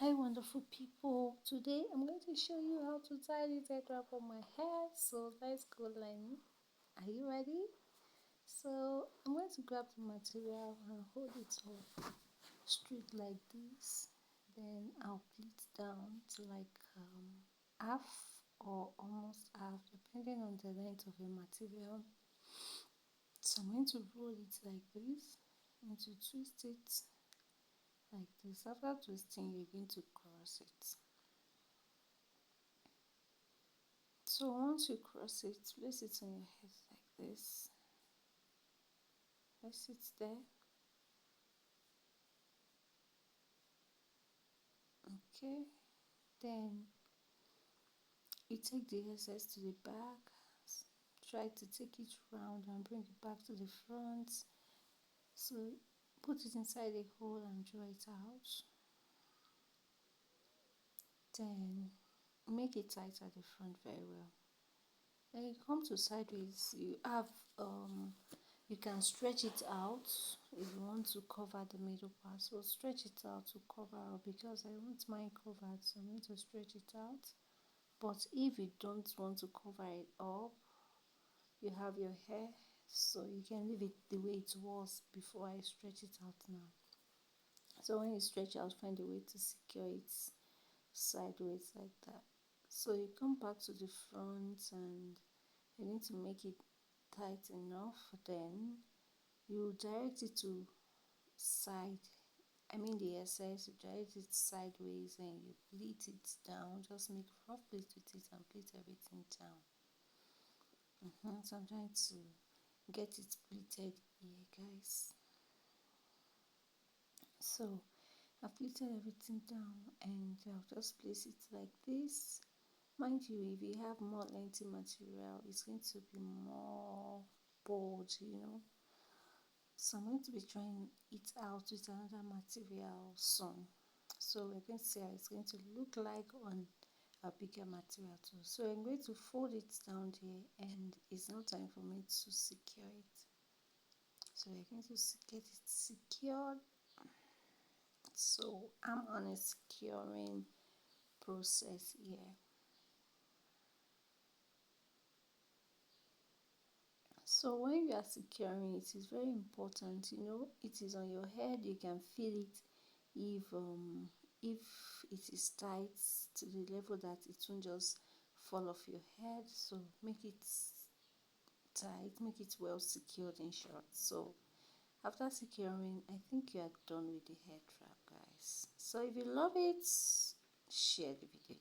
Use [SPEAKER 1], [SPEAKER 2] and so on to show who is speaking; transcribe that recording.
[SPEAKER 1] Hi wonderful people, today I'm going to show you how to tie this head wrap on my head. So let's go learn. Are you ready? So I'm going to grab the material and hold it up straight like this. Then I'll pleat down to like half or almost half depending on the length of your material. So I'm going to roll it like this and to twist it like this. After twisting, you're going to cross it. So once you cross it, place it on your head like this. Place it there. Okay. Then you take the excess to the back. Try to take it round and bring it back to the front. So put it inside the hole and draw it out. Then make it tight at the front very well. Then you come to sideways. You can stretch it out if you want to cover the middle part. So stretch it out to cover up because I want mine covered, so I'm going to stretch it out. But if you don't want to cover it up, you have your hair, so you can leave it the way it was before I stretch it out now. So when you stretch out, find a way to secure it sideways like that. So you come back to the front and you need to make it tight enough. Then you direct it to side, the excess, you direct it sideways and you pleat it down. Just make rough pleat with it and pleat everything down. So I'm trying to get it pleated here, guys. So I've pleated everything down and I'll just place it like this. Mind you, if you have more lengthy material, it's going to be more bold, So I'm going to be trying it out with another material soon. So we're going to see how it's going to look like on a bigger material too. So I'm going to fold it down there and it's now time for me to secure it. So we're going to get it secured. So I'm on a securing process here. So when you are securing it is very important, it is on your head, you can feel it if it is tight to the level that it won't just fall off your head. So make it tight, make it well secured in short. So after securing, I think you are done with the head wrap, guys. So if you love it, share the video.